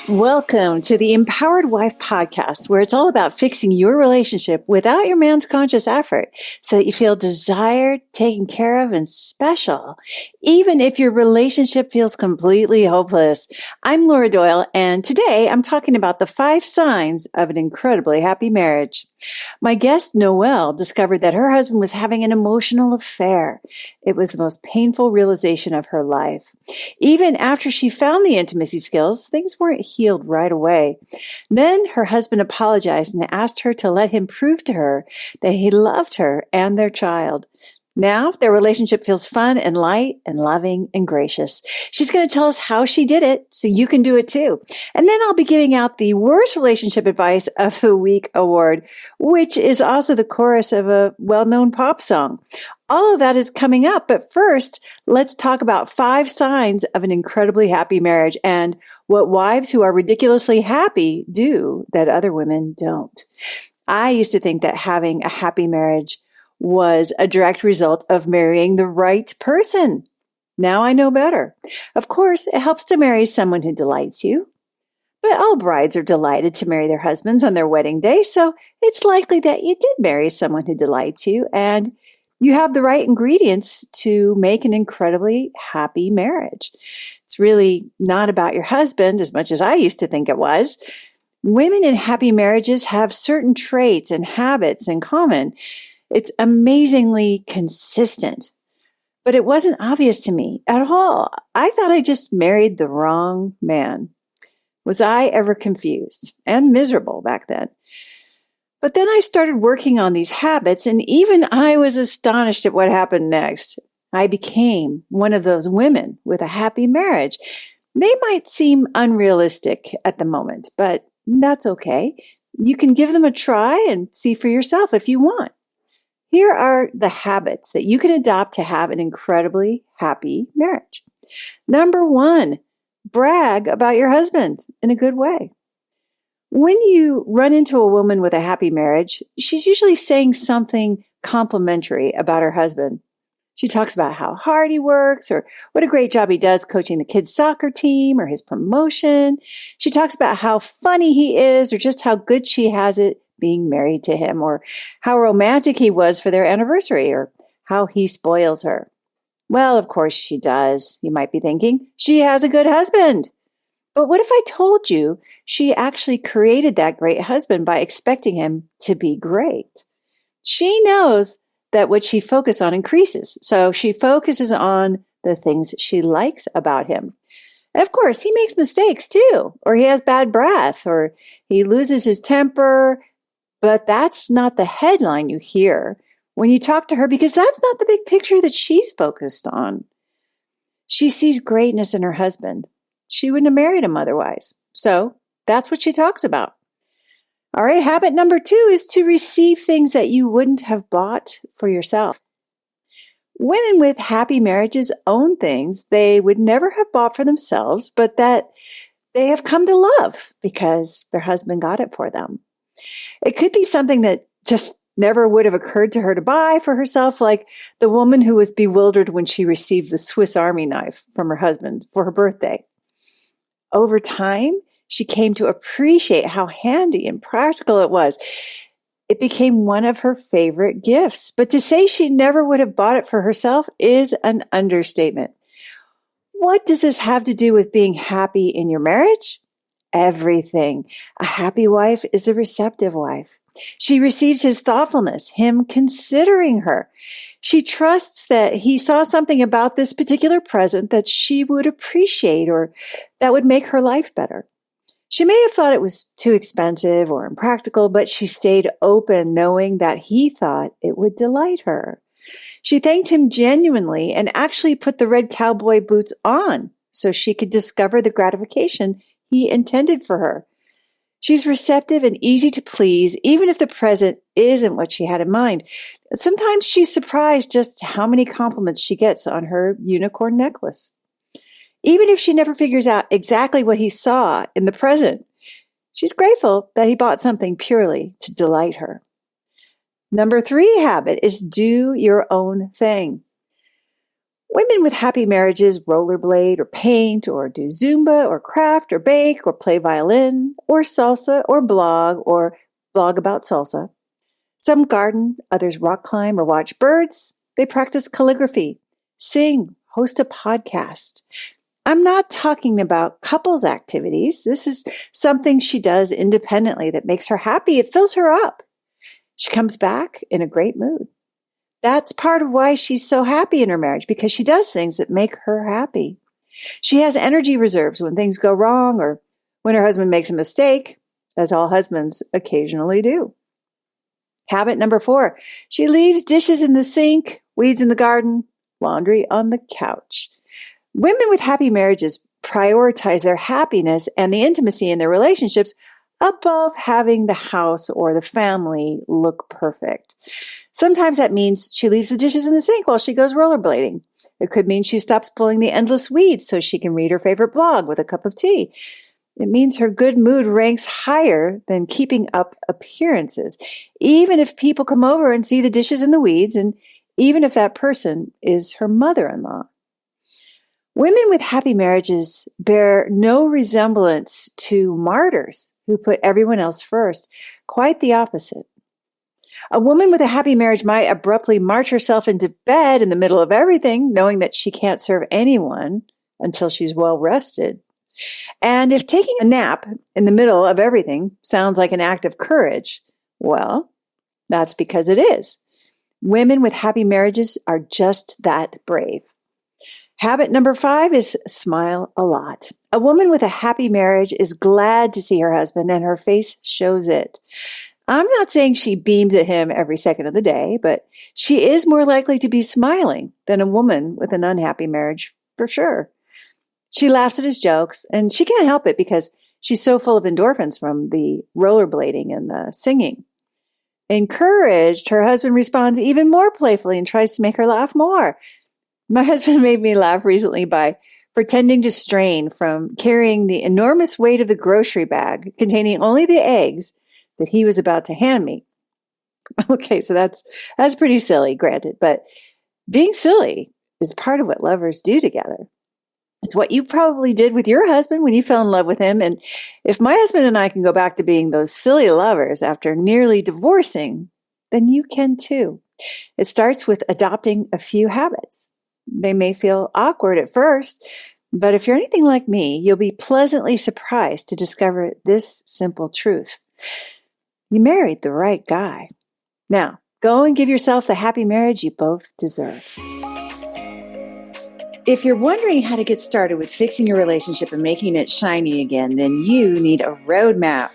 Welcome to the Empowered Wife podcast, where it's all about fixing your relationship without your man's conscious effort so that you feel desired, taken care of, and special, even if your relationship feels completely hopeless. I'm Laura Doyle, and today I'm talking about the 5 signs of an incredibly happy marriage. My guest, Noelle, discovered that her husband was having an emotional affair. It was the most painful realization of her life. Even after she found the intimacy skills, things weren't healed right away. Then her husband apologized and asked her to let him prove to her that he loved her and their child. Now their relationship feels fun and light and loving and gracious. She's going to tell us how she did it so you can do it too. And then I'll be giving out the Worst Relationship Advice of the Week award, which is also the chorus of a well-known pop song. All of that is coming up, but first, let's talk about 5 signs of an incredibly happy marriage and what wives who are ridiculously happy do that other women don't. I used to think that having a happy marriage was a direct result of marrying the right person. Now I know better. Of course, it helps to marry someone who delights you. But all brides are delighted to marry their husbands on their wedding day, so it's likely that you did marry someone who delights you, and you have the right ingredients to make an incredibly happy marriage. It's really not about your husband as much as I used to think it was. Women in happy marriages have certain traits and habits in common. It's amazingly consistent, but it wasn't obvious to me at all. I thought I just married the wrong man. Was I ever confused and miserable back then? But then I started working on these habits, and even I was astonished at what happened next. I became one of those women with a happy marriage. They might seem unrealistic at the moment, but that's okay. You can give them a try and see for yourself if you want. Here are the habits that you can adopt to have an incredibly happy marriage. Number 1, brag about your husband in a good way. When you run into a woman with a happy marriage, she's usually saying something complimentary about her husband. She talks about how hard he works or what a great job he does coaching the kids' soccer team or his promotion. She talks about how funny he is or just how good she has it being married to him, or how romantic he was for their anniversary, or how he spoils her. Well, of course she does, you might be thinking. She has a good husband. But what if I told you she actually created that great husband by expecting him to be great? She knows that what she focuses on increases, so she focuses on the things she likes about him. And of course, he makes mistakes too, or he has bad breath, or he loses his temper. But that's not the headline you hear when you talk to her, because that's not the big picture that she's focused on. She sees greatness in her husband. She wouldn't have married him otherwise. So that's what she talks about. All right, habit number 2 is to receive things that you wouldn't have bought for yourself. Women with happy marriages own things they would never have bought for themselves, but that they have come to love because their husband got it for them. It could be something that just never would have occurred to her to buy for herself, like the woman who was bewildered when she received the Swiss Army knife from her husband for her birthday. Over time, she came to appreciate how handy and practical it was. It became one of her favorite gifts. But to say she never would have bought it for herself is an understatement. What does this have to do with being happy in your marriage? Everything. A happy wife is a receptive wife. She receives his thoughtfulness, him considering her. She trusts that he saw something about this particular present that she would appreciate or that would make her life better. She may have thought it was too expensive or impractical, but she stayed open knowing that he thought it would delight her. She thanked him genuinely and actually put the red cowboy boots on so she could discover the gratification he intended for her. She's receptive and easy to please, even if the present isn't what she had in mind. Sometimes she's surprised just how many compliments she gets on her unicorn necklace. Even if she never figures out exactly what he saw in the present, she's grateful that he bought something purely to delight her. Number 3 habit is do your own thing. Women with happy marriages rollerblade or paint or do Zumba or craft or bake or play violin or salsa or blog about salsa. Some garden, others rock climb or watch birds. They practice calligraphy, sing, host a podcast. I'm not talking about couples activities. This is something she does independently that makes her happy. It fills her up. She comes back in a great mood. That's part of why she's so happy in her marriage, because she does things that make her happy. She has energy reserves when things go wrong or when her husband makes a mistake, as all husbands occasionally do. Habit number 4, she leaves dishes in the sink, weeds in the garden, laundry on the couch. Women with happy marriages prioritize their happiness and the intimacy in their relationships above having the house or the family look perfect. Sometimes that means she leaves the dishes in the sink while she goes rollerblading. It could mean she stops pulling the endless weeds so she can read her favorite blog with a cup of tea. It means her good mood ranks higher than keeping up appearances, even if people come over and see the dishes in the weeds, and even if that person is her mother-in-law. Women with happy marriages bear no resemblance to martyrs who put everyone else first. Quite the opposite. A woman with a happy marriage might abruptly march herself into bed in the middle of everything, knowing that she can't serve anyone until she's well rested. And if taking a nap in the middle of everything sounds like an act of courage, well, that's because it is. Women with happy marriages are just that brave. Habit number 5 is smile a lot. A woman with a happy marriage is glad to see her husband, and her face shows it. I'm not saying she beams at him every second of the day, but she is more likely to be smiling than a woman with an unhappy marriage, for sure. She laughs at his jokes, and she can't help it because she's so full of endorphins from the rollerblading and the singing. Encouraged, her husband responds even more playfully and tries to make her laugh more. My husband made me laugh recently by pretending to strain from carrying the enormous weight of the grocery bag containing only the eggs that he was about to hand me. Okay, so that's pretty silly, granted, but being silly is part of what lovers do together. It's what you probably did with your husband when you fell in love with him. And if my husband and I can go back to being those silly lovers after nearly divorcing, then you can too. It starts with adopting a few habits. They may feel awkward at first, but if you're anything like me, you'll be pleasantly surprised to discover this simple truth. You married the right guy. Now, go and give yourself the happy marriage you both deserve. If you're wondering how to get started with fixing your relationship and making it shiny again, then you need a roadmap.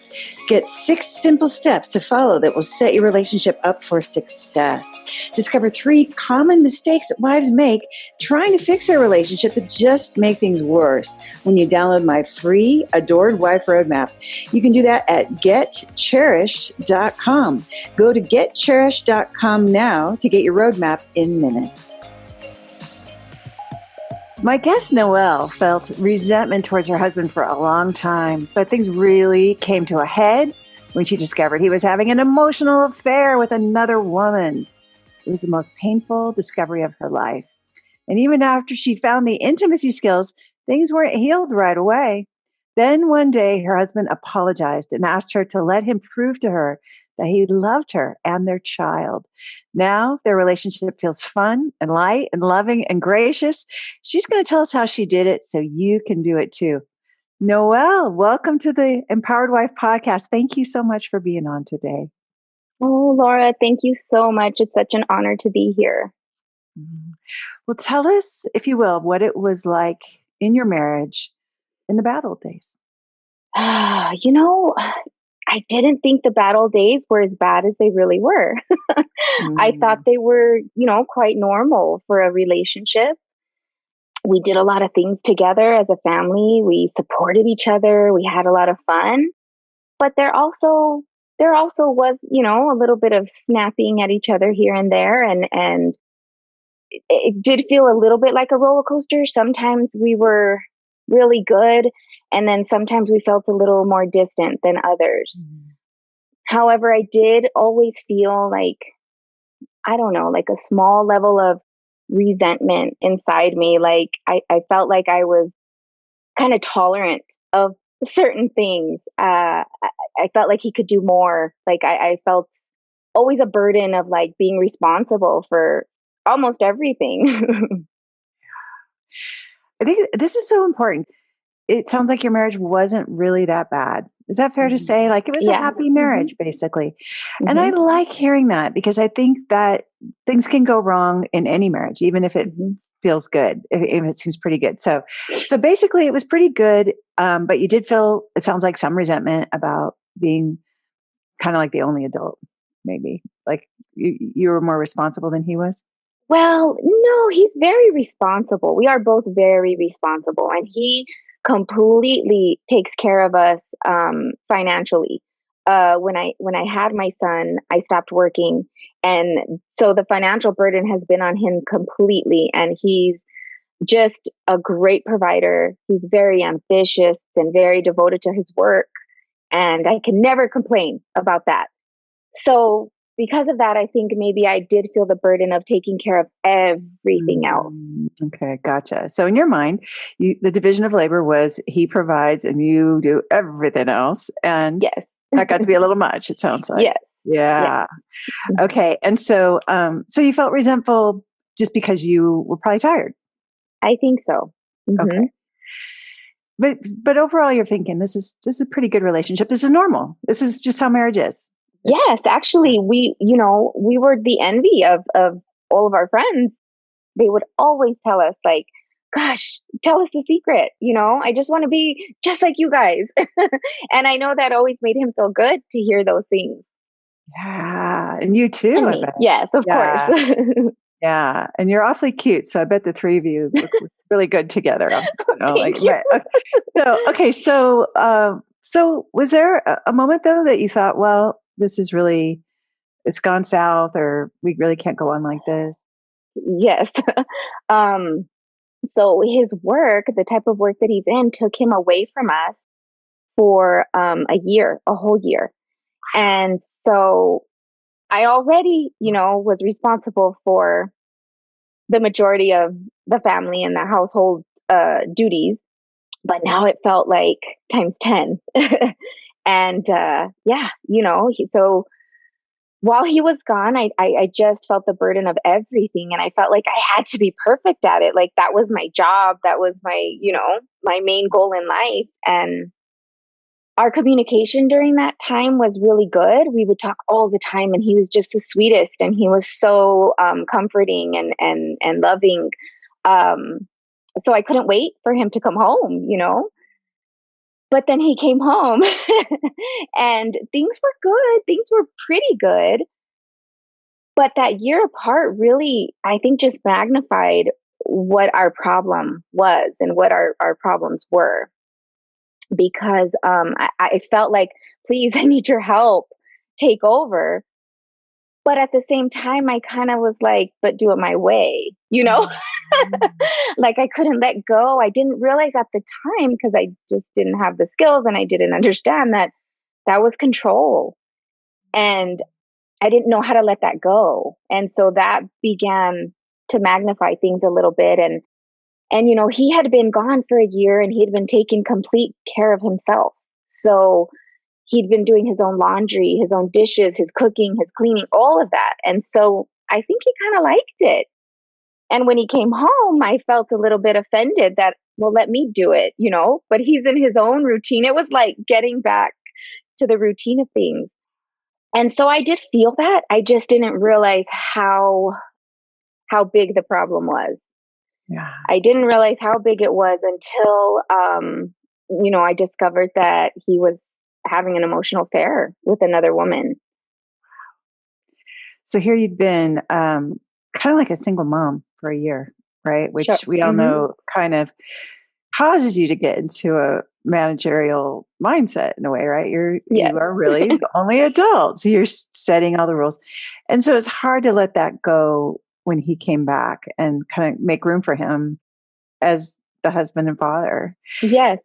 Get 6 simple steps to follow that will set your relationship up for success. Discover 3 common mistakes that wives make trying to fix their relationship that just make things worse when you download my free Adored Wife Roadmap. You can do that at getcherished.com. Go to getcherished.com now to get your roadmap in minutes. My guest, Noelle, felt resentment towards her husband for a long time, but things really came to a head when she discovered he was having an emotional affair with another woman. It was the most painful discovery of her life. And even after she found the intimacy skills, things weren't healed right away. Then one day, her husband apologized and asked her to let him prove to her that he loved her and their child. Now their relationship feels fun and light and loving and gracious. She's going to tell us how she did it so you can do it too. Noelle, welcome to the Empowered Wife podcast. Thank you so much for being on today. Oh, Laura, thank you so much. It's such an honor to be here. Well, tell us, if you will, what it was like in your marriage in the bad old days. I didn't think the bad old days were as bad as they really were. I thought they were, quite normal for a relationship. We did a lot of things together as a family. We supported each other. We had a lot of fun. But there also was, a little bit of snapping at each other here and there, and it did feel a little bit like a roller coaster. Sometimes we were really good, and then sometimes we felt a little more distant than others. However, I did always feel like, I don't know, like a small level of resentment inside me. Like I felt like I was kind of tolerant of certain things. I felt like he could do more. Like I felt always a burden of like being responsible for almost everything. I think this is so important. It sounds like your marriage wasn't really that bad. Is that fair to Mhm. say? Like it was a Yeah. happy marriage, basically. And I Hmm. like hearing that because I think that things can go wrong in any marriage, even if it Hmm. feels good, if it seems pretty good. So basically, it was pretty good. But you did feel, it sounds like, some resentment about being kind of like the only adult, maybe. Like you were more responsible than he was. Well, no, he's very responsible. We are both very responsible, and he completely takes care of us financially. When I had my son, I stopped working, and so the financial burden has been on him completely. And he's just a great provider. He's very ambitious and very devoted to his work, and I can never complain about that. So, because of that, I think maybe I did feel the burden of taking care of everything else. Okay, gotcha. So in your mind, the division of labor was he provides and you do everything else, and Yes. that got to be a little much. It sounds like, Yes. Yes. yeah. Mhm. Okay, and so you felt resentful just because you were probably tired. I think so. Hmm. Okay, but overall, you're thinking this is a pretty good relationship. This is normal. This is just how marriage is. It's Yes, actually, we were the envy of all of our friends. They would always tell us, like, "Gosh, tell us the secret. I just want to be just like you guys." And I know that always made him feel good to hear those things. yeah, and you too. And I me, bet. yes, of course. Yeah. Yeah, and you're awfully cute, so I bet the 3 of you look really good together. Like, Thank you. but so was there a moment though that you thought, well, it's gone south, or we really can't go on like this? Yes. um, so his work, the type of work that he's in, took him away from us for a year, a whole year. And so I already, was responsible for the majority of the family and the household duties, but now it felt like times 10. And yeah, so while he was gone, I just felt the burden of everything. And I felt like I had to be perfect at it. Like that was my job. That was my main goal in life. And our communication during that time was really good. We would talk all the time, and he was just the sweetest, and he was so comforting and loving. Um, so I couldn't wait for him to come home. But then he came home, and things were good. Things were pretty good. But that year apart really, I think, just magnified what our problem was and what our problems were. Because I felt like, please, I need your help, take over. But at the same time, I kind of was like, but do it my way. Mhm. Like I couldn't let go. I didn't realize at the time because I just didn't have the skills and I didn't understand that that was control. And I didn't know how to let that go. And so that began to magnify things a little bit. And he had been gone for a year and he'd been taking complete care of himself. So he'd been doing his own laundry, his own dishes, his cooking, his cleaning, all of that. And so I think he kind of liked it. And when he came home, I felt a little bit offended that, well, let me do it. But he's in his own routine. It was like getting back to the routine of things. And so I did feel that. I just didn't realize how big the problem was. Yeah. I didn't realize how big it was until I discovered that he was having an emotional affair with another woman. So here you'd been kind of like a single mom for a year, right? Sure. Which we all Mhm. know kind of causes you to get into a managerial mindset in a way, right? Yes. You are really the only adult, so you're setting all the rules, and so it's hard to let that go when he came back and kind of make room for him as the husband and father. Yes.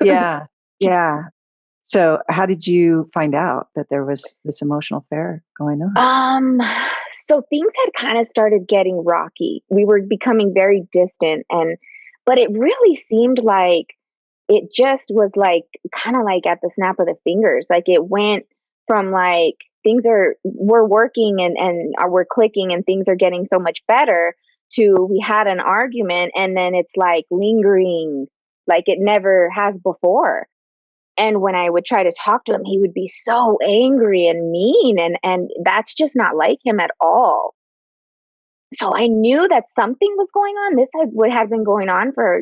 Yeah, yeah. So how did you find out that there was this emotional affair going on? So things had kind of started getting rocky. We were becoming very distant, but it really seemed like it just was like kind of like at the snap of the fingers. Like it went from like we're working and we're clicking and things are getting so much better to we had an argument and then it's like lingering like it never has before. And when I would try to talk to him, he would be so angry and mean, and that's just not like him at all. So I knew that something was going on. This had been going on for,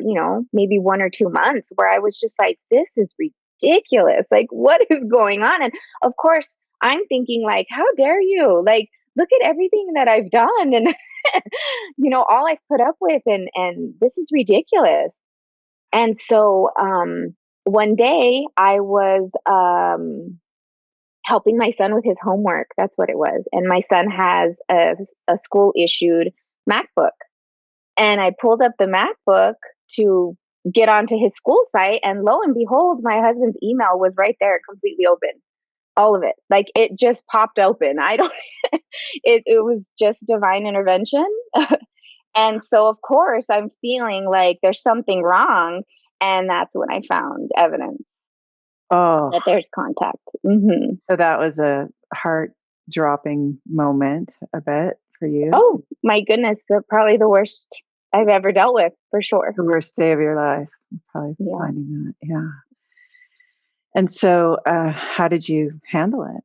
maybe 1 or 2 months where I was just like, this is ridiculous. Like, what is going on? And of course, I'm thinking like, how dare you? Like, look at everything that I've done and all I've put up with and this is ridiculous. And so one day I was helping my son with his homework. That's what it was. And my son has a school issued MacBook. And I pulled up the MacBook to get onto his school site. And lo and behold, my husband's email was right there, completely open. All of it. Like it just popped open. I don't, it was just divine intervention. And so, of course, I'm feeling like there's something wrong. And that's when I found evidence Oh, that there's contact. Mm-hmm. so that was a heart dropping moment, I bet, for you. Oh, my goodness. Probably the worst I've ever dealt with, for sure. The worst day of your life. Probably finding that. Yeah. And so, how did you handle it?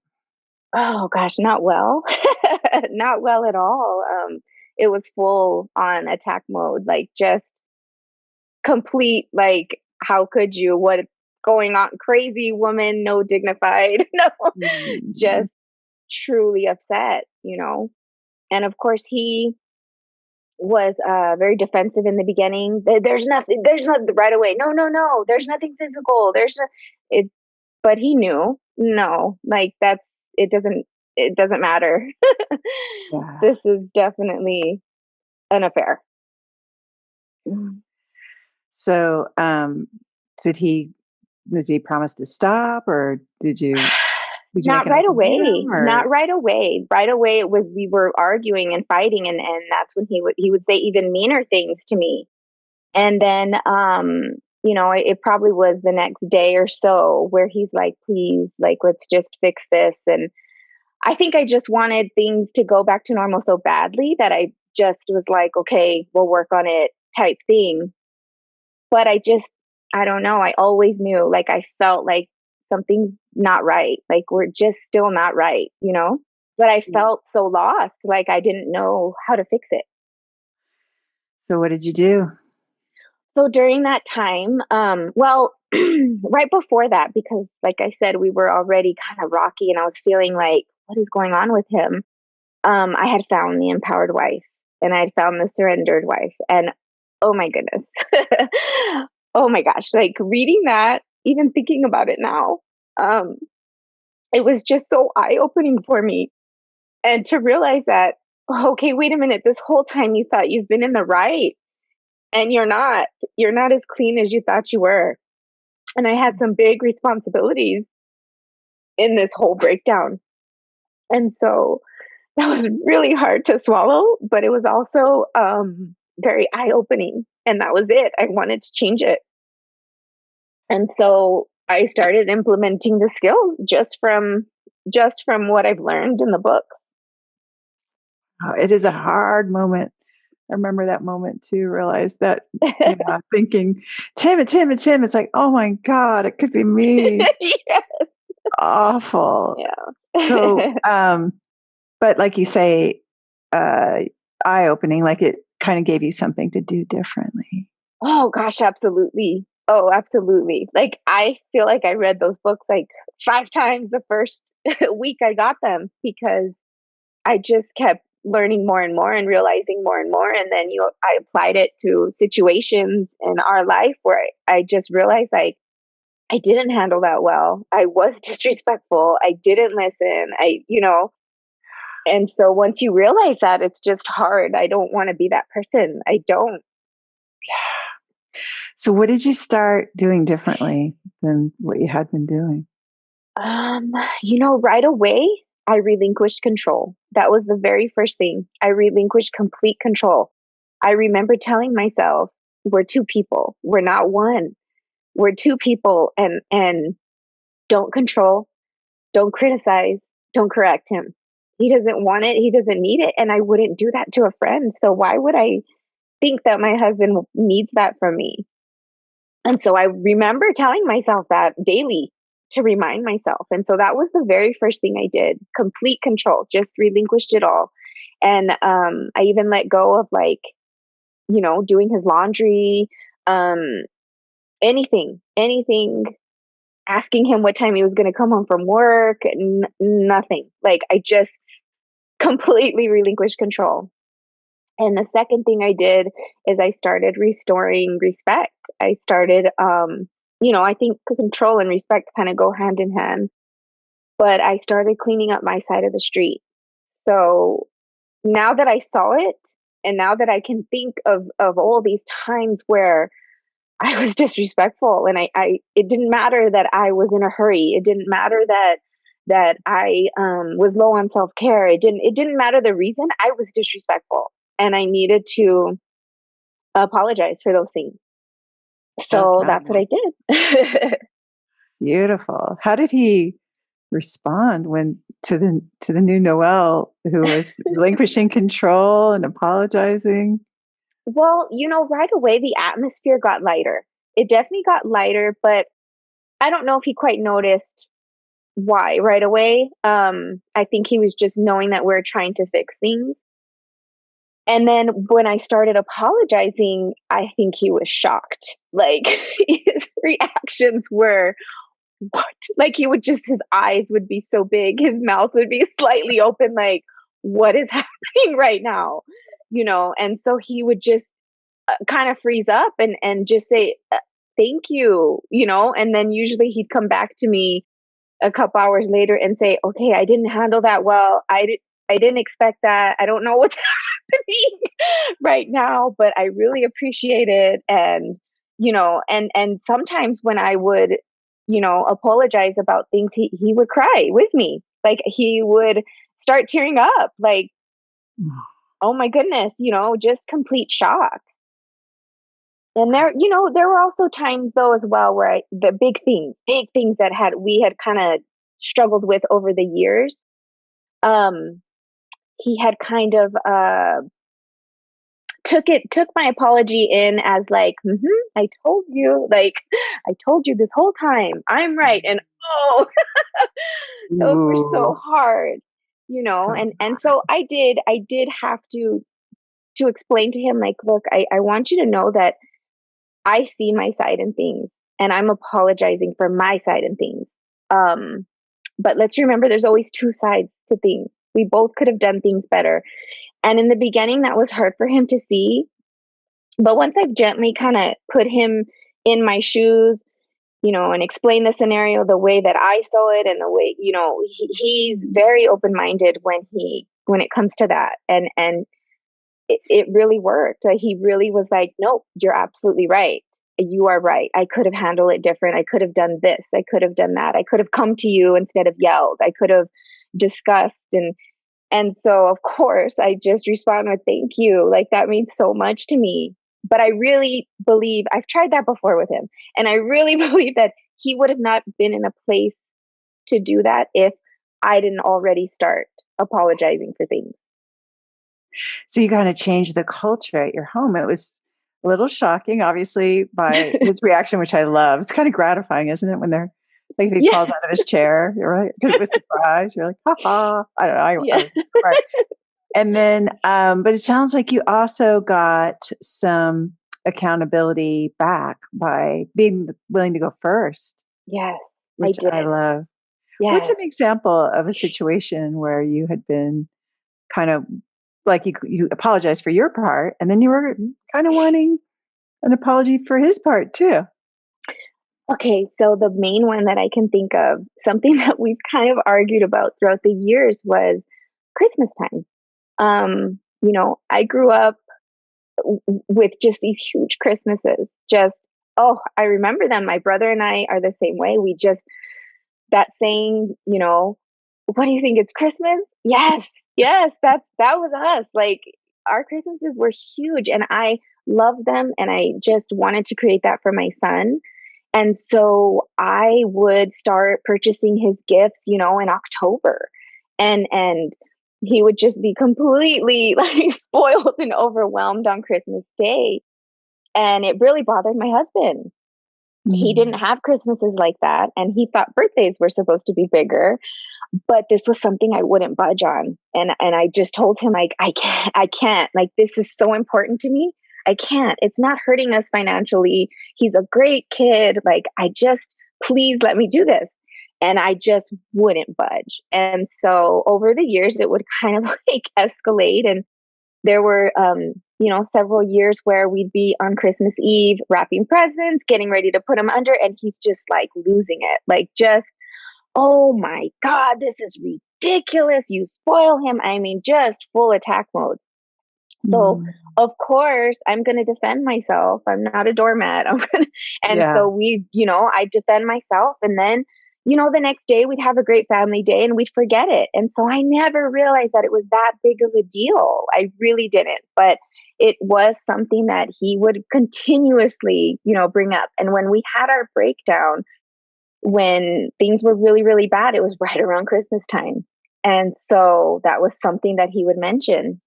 Oh, gosh, not well. Not well at all. It was full on attack mode, like just complete, like, how could you? What's going on? Crazy woman, no dignified, no, just truly upset. And of course, he was very defensive in the beginning. There's nothing right away. No, no, no, there's nothing physical. It, but he knew, no, like it doesn't matter. Yeah. This is definitely an affair. So, did he promise to stop, or did you make Not an right ultimatum, away. or? Not right away. Right away, it was we were arguing and fighting, and that's when he would say even meaner things to me. And then, it probably was the next day or so where he's like, please, like, let's just fix this. And I think I just wanted things to go back to normal so badly that I just was like, okay, we'll work on it type thing. But I don't know. I always knew, like, I felt like something's not right. Like, we're just still not right. But I felt so lost, like I didn't know how to fix it. So what did you do? So during that time, well, right before that, because like I said, we were already kind of rocky and I was feeling like, what is going on with him? I had found the empowered wife and I had found the surrendered wife. And oh my goodness. Oh my gosh. Like reading that, even thinking about it now, um, it was just so eye opening for me. And to realize that, okay, wait a minute, this whole time you thought you've been in the right and you're not as clean as you thought you were. And I had some big responsibilities in this whole breakdown. And so that was really hard to swallow, but it was also very eye opening. And that was it. I wanted to change it. And so I started implementing the skills just from what I've learned in the book. Oh, it is a hard moment. I remember that moment too. Realize that, thinking, Tim, it's him, it's him. It's like, oh my God, it could be me. Yes. Awful. Yeah. So, but like you say, eye opening, like it kind of gave you something to do differently. Oh gosh, absolutely. Oh, absolutely. Like I feel like I read those books like 5 times the first week I got them because I just kept learning more and more and realizing more and more. And then I applied it to situations in our life where I just realized like I didn't handle that well. I was disrespectful. I didn't listen. And so once you realize that, it's just hard. I don't want to be that person. I don't. So, what did you start doing differently than what you had been doing? Right away, I relinquished control. That was the very first thing. I relinquished complete control. I remember telling myself, we're two people. We're not one. We're two people, and don't control, don't criticize, don't correct him. He doesn't want it, he doesn't need it, and I wouldn't do that to a friend. So why would I think that my husband needs that from me? And so I remember telling myself that daily to remind myself. And so that was the very first thing I did. Complete control, just relinquished it all. And I even let go of, like, doing his laundry, um, anything, asking him what time he was going to come home from work, nothing. Like, I just completely relinquished control. And the second thing I did is I started restoring respect. I started, I think control and respect kind of go hand in hand, but I started cleaning up my side of the street. So now that I saw it, and now that I can think of all these times where I was disrespectful, and it didn't matter that I was in a hurry. It didn't matter that I was low on self care. It didn't matter the reason. I was disrespectful, and I needed to apologize for those things. So So that's what accountable. I did. Beautiful. How did he respond when to the new Noelle who was relinquishing control and apologizing? Well, right away the atmosphere got lighter. It definitely got lighter, but I don't know if he quite noticed why right away. I think he was just knowing that we're trying to fix things. And then when I started apologizing, I think he was shocked. Like, his reactions were, what? Like, his eyes would be so big, his mouth would be slightly open, like, what is happening right now? And so he would just kind of freeze up and just say, thank you, and then usually he'd come back to me a couple hours later and say, okay, I didn't handle that well. I didn't expect that. I don't know what's happening right now, but I really appreciate it. And, and sometimes when I would, apologize about things, he would cry with me. Like, he would start tearing up, like, oh my goodness, just complete shock. And there were also times though as well where the big things that we had kind of struggled with over the years. Um, he had kind of took my apology in as like, I told you, like, I told you this whole time, I'm right, and oh, those were so Ooh, hard, so and so I did have to explain to him, like, look, I want you to know that I see my side in things, and I'm apologizing for my side in things. Um, but let's remember there's always two sides to things. We both could have done things better. And in the beginning, that was hard for him to see. But once I've gently kind of put him in my shoes, and explain the scenario the way that I saw it, and the way, he's very open minded when it comes to that. And it really worked. He really was like, nope, you're absolutely right. You are right. I could have handled it different. I could have done this. I could have done that. I could have come to you instead of yelled. I could have discussed, and so of course I just respond with thank you. Like, that means so much to me. But I really believe I've tried that before with him. And I really believe that he would have not been in a place to do that if I didn't already start apologizing for things. so you kind of changed the culture at your home. It was a little shocking, obviously, by his reaction, which I love. It's kind of gratifying, isn't it, when they're like if he Yeah. falls out of his chair, you're right, because with surprise, you're like, ha ha. I don't know. I Yeah. was right. And then, but it sounds like you also got some accountability back by being willing to go first, Yes, I which I did. love. What's Yes. an example of a situation where you had been kind of like you apologized for your part, and then you were kind of wanting an apology for his part too? Okay, so the main one that I can think of, something that we've kind of argued about throughout the years, was Christmas time. I grew up with just these huge Christmases. Just, oh, I remember them. My brother and I are the same way. that saying, what do you think? It's Christmas? Yes, yes, that was us. Like our Christmases were huge, and I loved them, and I just wanted to create that for my son. And so I would start purchasing his gifts, in October. And he would just be completely like spoiled and overwhelmed on Christmas Day. And it really bothered my husband. He didn't have Christmases like that, and he thought birthdays were supposed to be bigger, but this was something I wouldn't budge on. And I just told him, like, I can't, like, this is so important to me. I can't. It's not hurting us financially. He's a great kid. Like, please let me do this. And I just wouldn't budge. And so over the years, it would kind of like escalate. And there were, several years where we'd be on Christmas Eve wrapping presents, getting ready to put them under, and he's just like losing it. Like, just, oh my God, this is ridiculous. You spoil him. I mean, just full attack mode. So of course I'm going to defend myself. I'm not a doormat. So I defend myself, and then, the next day we'd have a great family day and we'd forget it. And so I never realized that it was that big of a deal. I really didn't, but it was something that he would continuously, bring up. And when we had our breakdown, when things were really, really bad, it was right around Christmas time. And so that was something that he would mention.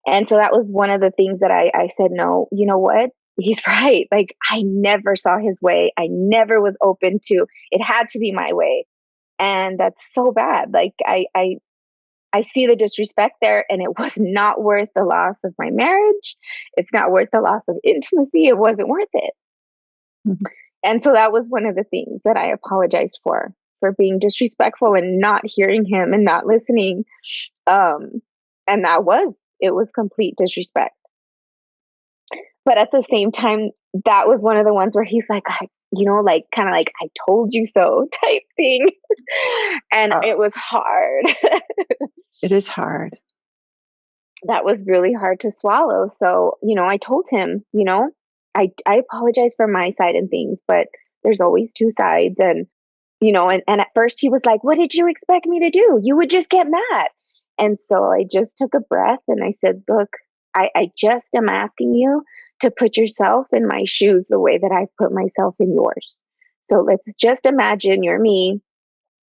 And so that was one of the things that I said, no, you know what? He's right. Like, I never saw his way. I never was open to, it had to be my way. And that's so bad. Like, I see the disrespect there, and it was not worth the loss of my marriage. It's not worth the loss of intimacy. It wasn't worth it. Mm-hmm. And so that was one of the things that I apologized for being disrespectful and not hearing him and not listening. And it was complete disrespect. But at the same time, that was one of the ones where he's like, kind of like, I told you so type thing. And it was hard. It is hard. That was really hard to swallow. So, I told him, I apologize for my side and things, but there's always two sides. And, and at first he was like, what did you expect me to do? You would just get mad. And so I just took a breath and I said, look, I just am asking you to put yourself in my shoes the way that I've put myself in yours. So let's just imagine you're me.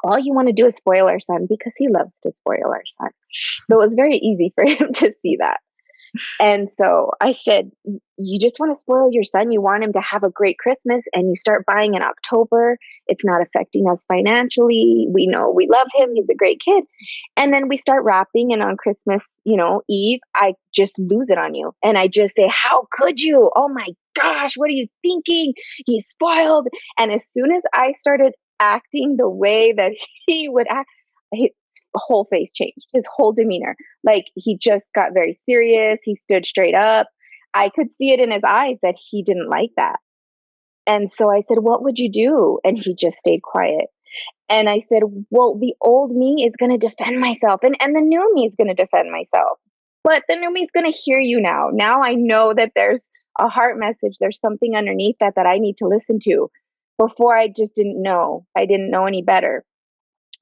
All you want to do is spoil our son because he loves to spoil our son. So it was very easy for him to see that. And so I said, you just want to spoil your son. You want him to have a great Christmas, and you start buying in October. It's not affecting us financially. We know we love him. He's a great kid. And then we start wrapping, and on Christmas, Eve, I just lose it on you. And I just say, how could you? Oh my gosh, what are you thinking? He's spoiled. And as soon as I started acting the way that he would act, his whole face changed, his whole demeanor. Like, he just got very serious. He stood straight up. I could see it in his eyes that he didn't like that. And so I said, what would you do? And he just stayed quiet. And I said, well, the old me is going to defend myself, and the new me is going to defend myself. But the new me is going to hear you now. Now I know that there's a heart message. There's something underneath that I need to listen to. Before, I just didn't know. I didn't know any better.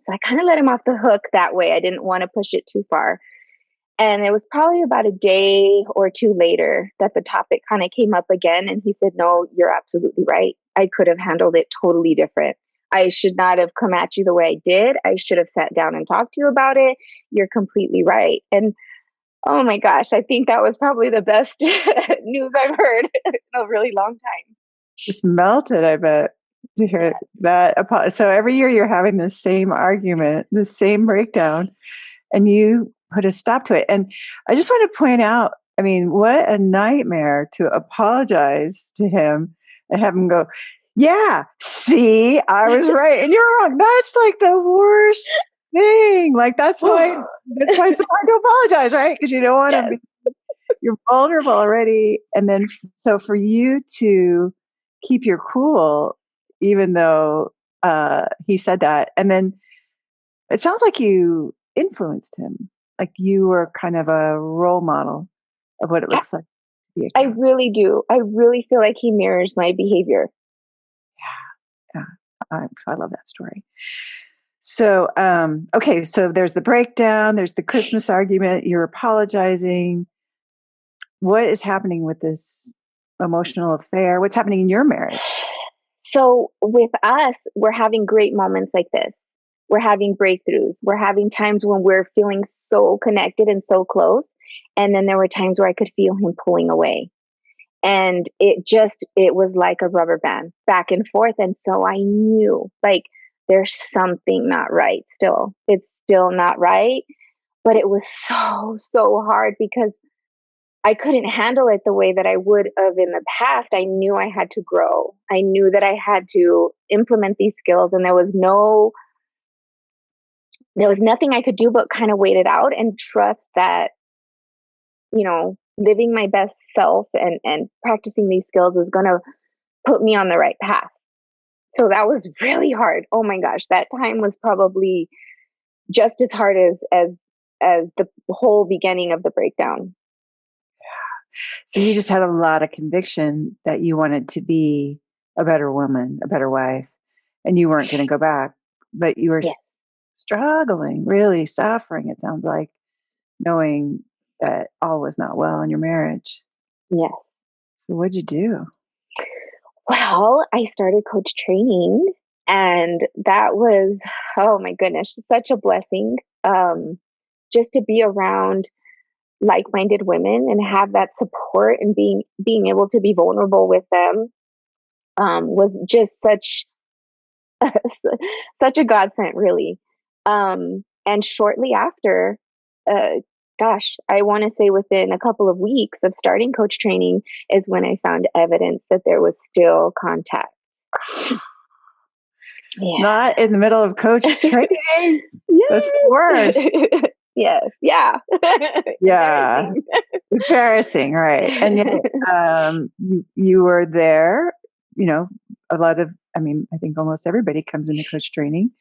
So I kind of let him off the hook that way. I didn't want to push it too far. And it was probably about a day or two later that the topic kind of came up again. And he said, no, you're absolutely right. I could have handled it totally different. I should not have come at you the way I did. I should have sat down and talked to you about it. You're completely right. And oh my gosh, I think that was probably the best news I've heard in a really long time. Just melted, I bet, to hear that. So every year you're having the same argument, the same breakdown, and you put a stop to it. And I just want to point out, I mean, what a nightmare to apologize to him and have him go, yeah, see, I was right and you're wrong. That's like the worst thing. Like, that's why it's hard to apologize, right? Because you don't want to be, you're vulnerable already. And then, so for you to keep your cool, even though he said that, and then it sounds like you influenced him. Like, you were kind of a role model of what it looks like to be a I really do. I really feel like he mirrors my behavior. Yeah. I love that story. So, okay, so there's the breakdown, there's the Christmas argument, you're apologizing. What is happening with this emotional affair? What's happening in your marriage? So with us, we're having great moments like this. We're having breakthroughs. We're having times when we're feeling so connected and so close. And then there were times where I could feel him pulling away. And it was like a rubber band back and forth. And so I knew, like, there's something not right still. It's still not right. But it was so hard because I couldn't handle it the way that I would have in the past. I knew I had to grow. I knew that I had to implement these skills, and there was nothing I could do but kind of wait it out and trust that, living my best self and practicing these skills was going to put me on the right path. So that was really hard. Oh my gosh, that time was probably just as hard as the whole beginning of the breakdown. So you just had a lot of conviction that you wanted to be a better woman, a better wife, and you weren't going to go back, but you were Yes. struggling, really suffering, it sounds like, knowing that all was not well in your marriage. Yes. So what'd you do? Well, I started coach training, and that was, oh my goodness, such a blessing. Just to be around like-minded women and have that support and being able to be vulnerable with them was just such a godsend, really. And shortly after, uh, gosh, I want to say within a couple of weeks of starting coach training is when I found evidence that there was still contact. Yeah. Not in the middle of coach training? That's the worst. Yes. Yeah. Yeah. Embarrassing, right. And yet, you were there, a lot of, I think almost everybody comes into coach training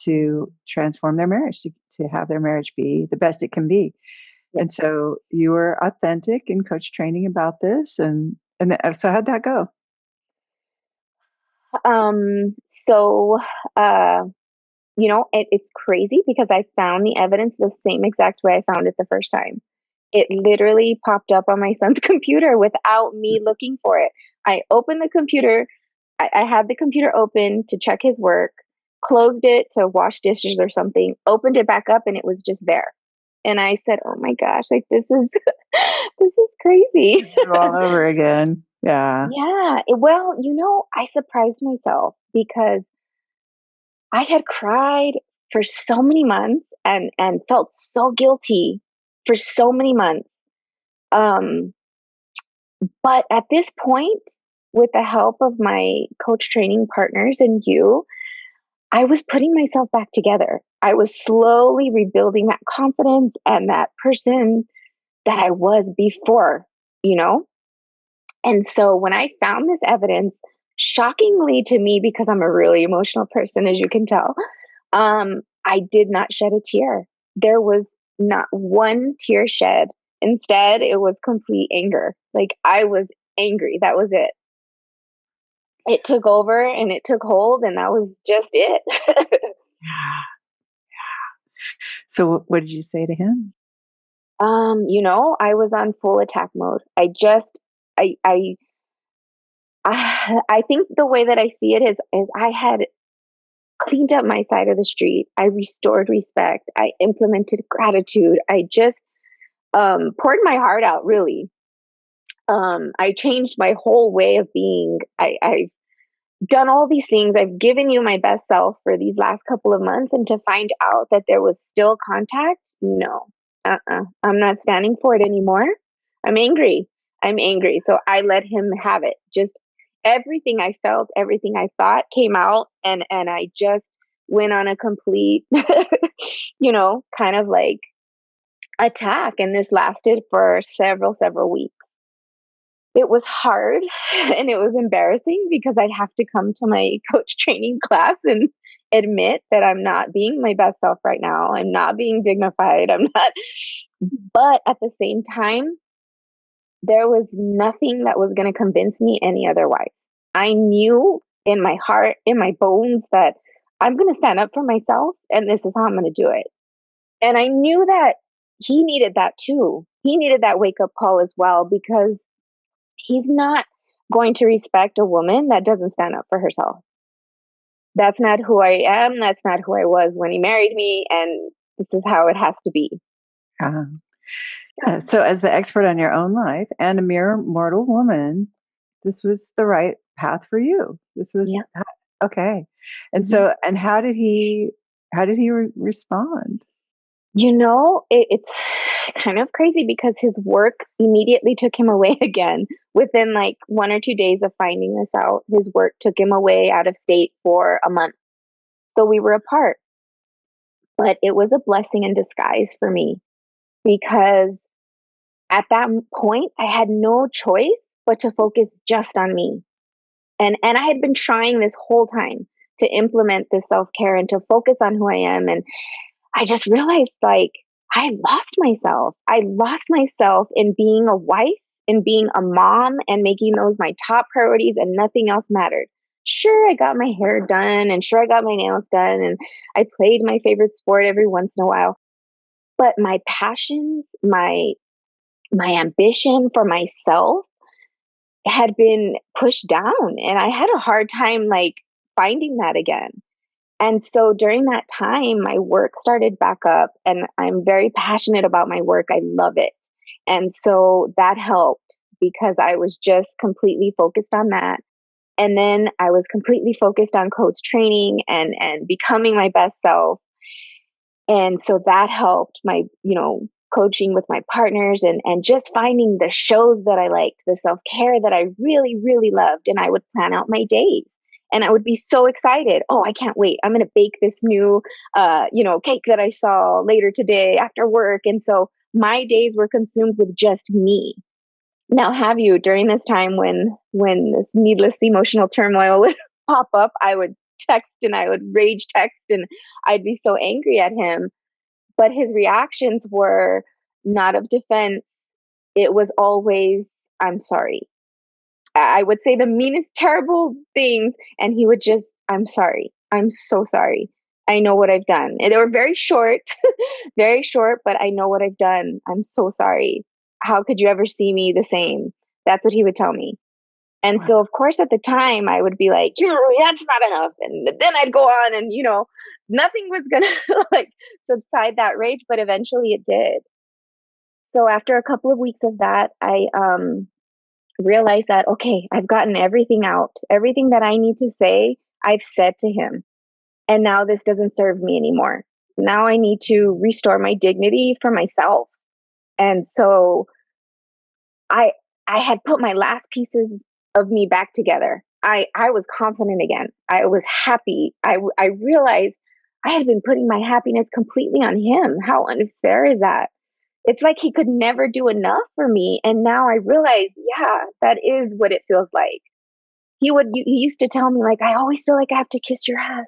to transform their marriage, to have their marriage be the best it can be. And so you were authentic in coach training about this. So how'd that go? So, uh, it's crazy because I found the evidence the same exact way I found it the first time. It literally popped up on my son's computer without me looking for it. I opened the computer. I had the computer open to check his work, closed it to wash dishes or something, opened it back up, and it was just there. And I said, "Oh my gosh, like this is this is crazy." All over again. Yeah. Yeah. Well, I surprised myself because I had cried for so many months and felt so guilty for so many months. Um, but at this point, with the help of my coach training partners and you, I was putting myself back together. I was slowly rebuilding that confidence and that person that I was before, you know? And so when I found this evidence, shockingly to me, because I'm a really emotional person, as you can tell, I did not shed a tear. There was not one tear shed. Instead, it was complete anger. Like I was angry. That was it. It took over and it took hold, and that was just it. So what did you say to him? I was on full attack mode. I think the way that I see it is I had cleaned up my side of the street. I restored respect. I implemented gratitude. I just poured my heart out, really. I changed my whole way of being. I've done all these things. I've given you my best self for these last couple of months. And to find out that there was still contact, no, I'm not standing for it anymore. I'm angry. I'm angry. So I let him have it. Just everything I felt, everything I thought came out, and I just went on a complete, kind of like attack. And this lasted for several weeks. It was hard and it was embarrassing because I'd have to come to my coach training class and admit that I'm not being my best self right now. I'm not being dignified. I'm not. But at the same time, there was nothing that was going to convince me any otherwise. I knew in my heart, in my bones, that I'm going to stand up for myself and this is how I'm going to do it. And I knew that he needed that too. He needed that wake up call as well, because he's not going to respect a woman that doesn't stand up for herself. That's not who I am. That's not who I was when he married me. And this is how it has to be. Uh, yeah. So, as the expert on your own life and a mere mortal woman, this was the right path for you. This was Yeah. okay. And Mhm. so, and how did he respond? It's kind of crazy because his work immediately took him away again. Within like 1 or 2 days of finding this out, his work took him away out of state for a month. So we were apart. But it was a blessing in disguise for me, because at that point, I had no choice but to focus just on me. And I had been trying this whole time to implement this self-care and to focus on who I am. And I just realized, like, I lost myself. I lost myself in being a wife, in being a mom, and making those my top priorities, and nothing else mattered. Sure, I got my hair done, and sure, I got my nails done, and I played my favorite sport every once in a while. But my passions, my ambition for myself had been pushed down, and I had a hard time like finding that again. And so during that time, my work started back up, and I'm very passionate about my work. I love it. And so that helped, because I was just completely focused on that. And then I was completely focused on coach training and becoming my best self. And so that helped my, coaching with my partners, and just finding the shows that I liked, the self-care that I really, really loved. And I would plan out my days. And I would be so excited. Oh, I can't wait. I'm going to bake this new, cake that I saw later today after work. And so my days were consumed with just me. Now, have you, during this time when this needless emotional turmoil would pop up, I would text and I would rage text and I'd be so angry at him. But his reactions were not of defense. It was always, I'm sorry. I would say the meanest, terrible things, and he would just, I'm sorry. I'm so sorry. I know what I've done. And they were very short, very short, but I know what I've done. I'm so sorry. How could you ever see me the same? That's what he would tell me. And so, Wow. of course, at the time, I would be like, that's not enough. And then I'd go on, and, nothing was going to like subside that rage, but eventually it did. So after a couple of weeks of that, I realized that, okay, I've gotten everything out. Everything that I need to say, I've said to him. And now this doesn't serve me anymore. Now I need to restore my dignity for myself. And so I I had put my last pieces of me back together. I was confident again. I was happy. I realized I had been putting my happiness completely on him. How unfair is that? It's like he could never do enough for me, and now I realize, yeah, that is what it feels like. He used to tell me, like, I always feel like I have to kiss your ass.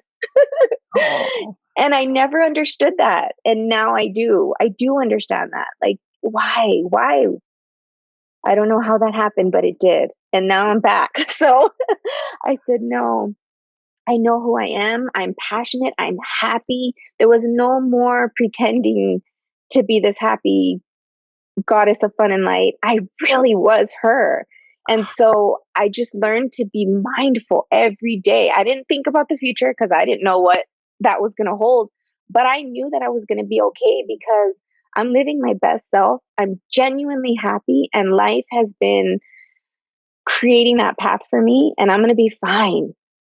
Oh, And I never understood that, and now I do. I do understand that. Like, why? I don't know how that happened, but it did. And now I'm back. So I said, no, I know who I am. I'm passionate. I'm happy. There was no more pretending to be this happy goddess of fun and light. I really was her. And so I just learned to be mindful every day. I didn't think about the future because I didn't know what that was going to hold, but I knew that I was going to be okay because I'm living my best self. I'm genuinely happy, and life has been creating that path for me, and I'm going to be fine.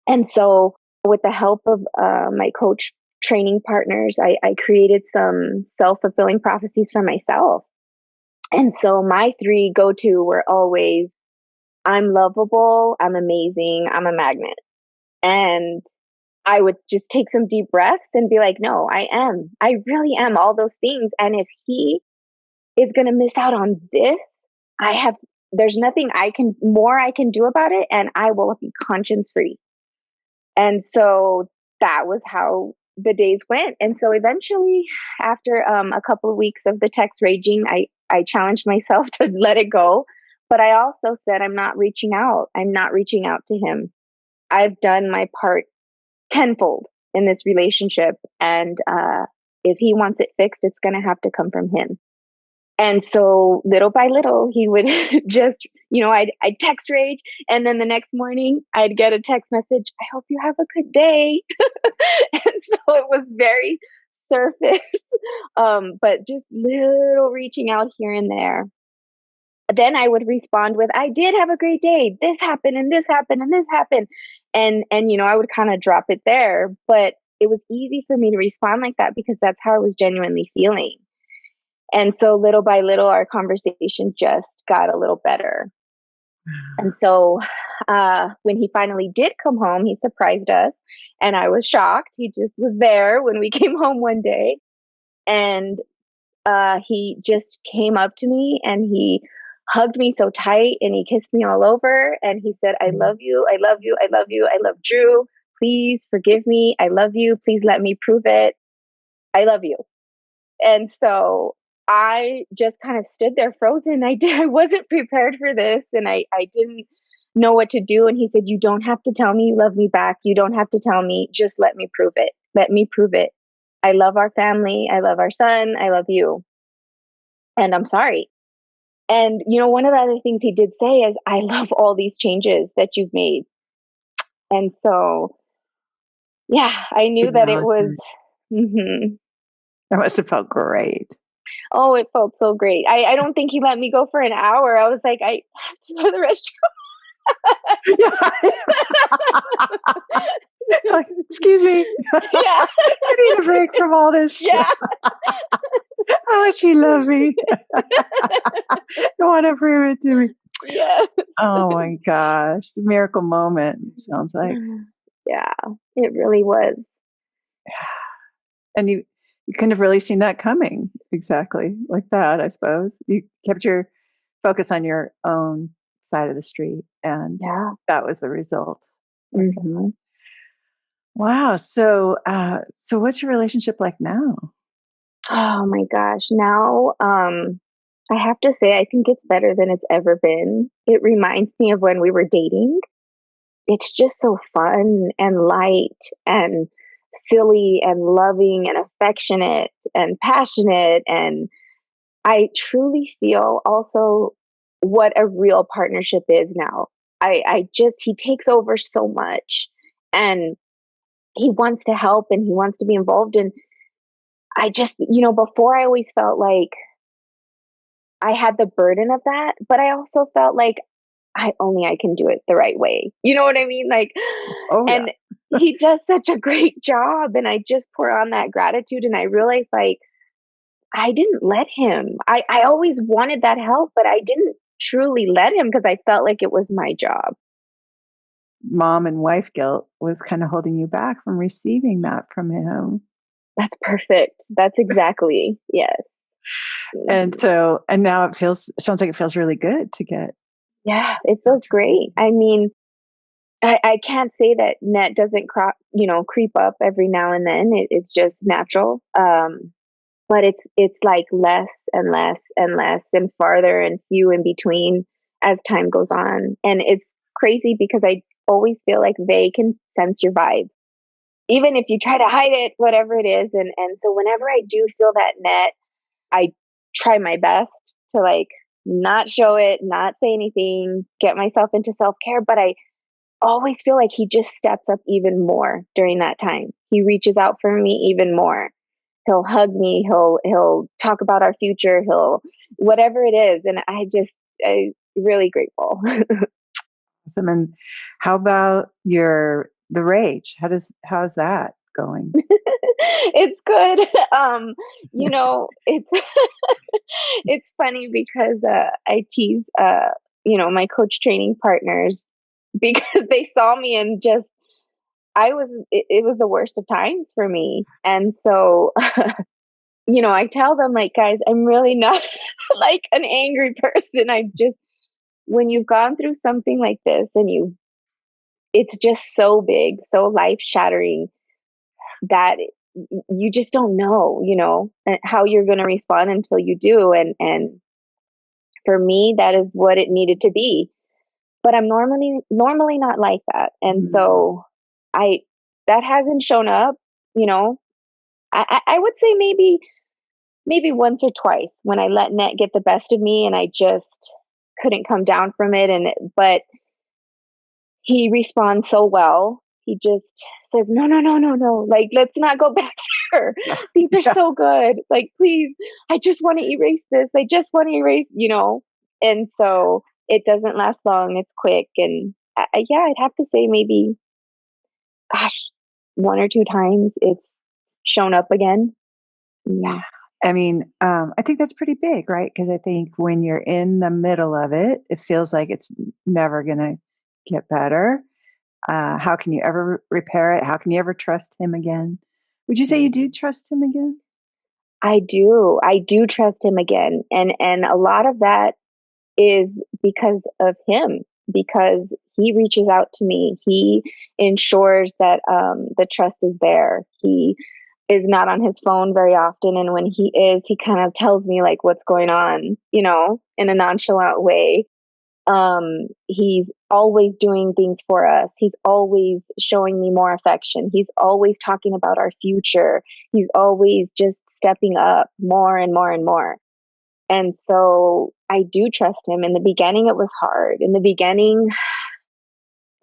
And so, with the help of my coach training partners, I created some self fulfilling prophecies for myself. And so, my three go to were always, I'm lovable, I'm amazing, I'm a magnet. And I would just take some deep breaths and be like, no, I am. I really am all those things. And if he is going to miss out on this, I have, there's nothing I can do about it. And I will be conscience free. And so that was how the days went. And so eventually, after a couple of weeks of the text raging, I challenged myself to let it go. But I also said, I'm not reaching out. I'm not reaching out to him. I've done my part tenfold in this relationship. And if he wants it fixed, it's going to have to come from him. And so little by little, he would just, I'd text rage. And then the next morning, I'd get a text message, I hope you have a good day. And so it was very surface, but just little reaching out here and there. Then I would respond with, I did have a great day. This happened and this happened and this happened. And I would kind of drop it there. But it was easy for me to respond like that because that's how I was genuinely feeling. And so little by little, our conversation just got a little better. And so when he finally did come home, he surprised us. And I was shocked. He just was there when we came home one day. And he just came up to me and he hugged me so tight and he kissed me all over. And he said, I love you. I love you. I love you. I love Drew. Please forgive me. I love you. Please let me prove it. I love you. And so I just kind of stood there frozen. I wasn't prepared for this and I didn't know what to do. And he said, you don't have to tell me you love me back. You don't have to tell me. Just let me prove it. Let me prove it. I love our family. I love our son. I love you. And I'm sorry. And, one of the other things he did say is, I love all these changes that you've made. And so, yeah, I knew that it was, That must have felt great. Oh, it felt so great. I don't think he let me go for an hour. I was like, I have to go to the restroom. Like, excuse me. Yeah. I need a break from all this. Yeah. How much you love me. You want to prove it to me. Yeah. Oh my gosh. The miracle moment, sounds like. Yeah, it really was. And you couldn't have really seen that coming exactly like that, I suppose. You kept your focus on your own side of the street, and that was the result. Mm-hmm. Wow. So what's your relationship like now? Oh my gosh. Now, I have to say, I think it's better than it's ever been. It reminds me of when we were dating. It's just so fun and light and silly and loving and affectionate and passionate. And I truly feel also what a real partnership is now. He takes over so much and he wants to help and he wants to be involved. And I just, before I always felt like I had the burden of that, but I also felt like I can do it the right way. You know what I mean? Like, and he does such a great job. And I just pour on that gratitude. And I realized like, I didn't let him. I always wanted that help, but I didn't truly let him because I felt like it was my job. Mom and wife guilt was kind of holding you back from receiving that from him. That's perfect. That's exactly, yes. And now it sounds like it feels really good to get. Yeah, it feels great. I mean, I can't say that net doesn't creep up every now and then. It's just natural. But it's like less and less and less and farther and few in between as time goes on. And it's crazy because I always feel like they can sense your vibe, even if you try to hide it, whatever it is. And so whenever I do feel that net, I try my best to like not show it, not say anything, get myself into self-care. But I always feel like he just steps up even more during that time. He reaches out for me even more. He'll hug me. He'll talk about our future. He'll whatever it is. And I'm really grateful. Awesome. And how about the rage? How's that going? It's good. It's it's funny because I tease my coach training partners because they saw me and just it was the worst of times for me. And so I tell them like, guys, I'm really not like an angry person. When you've gone through something like this and it's just so big, so life shattering that you just don't know, how you're going to respond until you do. And for me, that is what it needed to be. but I'm normally not like that. And so that hasn't shown up, you know. I would say maybe once or twice when I let Net get the best of me and I just couldn't come down from it. But he responds so well. He just says, no, no, no, no, no. Like, let's not go back there. Things are so good. Like, please, I just want to erase this. I just want to erase, you know? And so it doesn't last long. It's quick. And yeah, I'd have to say maybe, gosh, one or two times it's shown up again. Yeah. I mean, I think that's pretty big, right? Because I think when you're in the middle of it, it feels like it's never going to get better. How can you ever repair it? How can you ever trust him again? Would you say you do trust him again? I do. I do trust him again. And a lot of that is because of him, because he reaches out to me. He ensures that the trust is there. He is not on his phone very often. And when he is, he kind of tells me like what's going on, you know, in a nonchalant way. He's always doing things for us. He's always showing me more affection. He's always talking about our future. He's always just stepping up more and more and more. And so I do trust him. In the beginning, it was hard. In the beginning,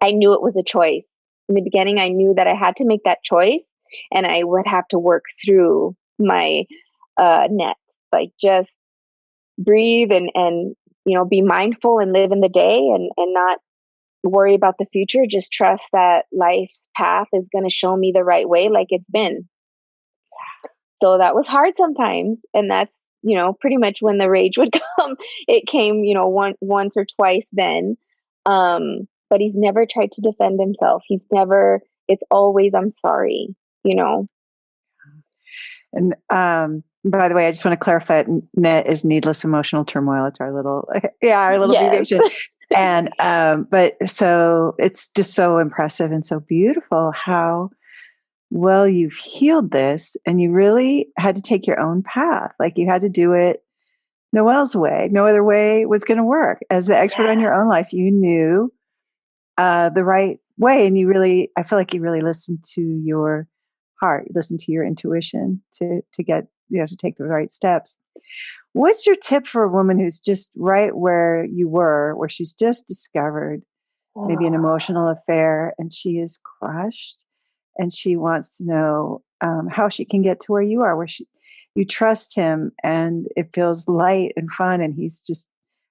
I knew it was a choice. In the beginning, I knew that I had to make that choice and I would have to work through my net, like just breathe and, you know, be mindful and live in the day and not worry about the future. Just trust that life's path is going to show me the right way, like it's been. So that was hard sometimes. And that's, you know, pretty much when the rage would come. It came, you know, once or twice then. But he's never tried to defend himself. It's always, I'm sorry, you know. And by the way, I just want to clarify net is needless emotional turmoil. It's our little, our little Yes. deviation. And, but so it's just so impressive and so beautiful how well you've healed this and you really had to take your own path. Like you had to do it Noelle's way. No other way was going to work. As the expert on your own life, you knew the right way. And I feel like you really listened to your heart, you listened to your intuition to get, to take the right steps. What's your tip for a woman who's just right where you were, where she's just discovered maybe an emotional affair and she is crushed and she wants to know how she can get to where you are, where you trust him and it feels light and fun and he's just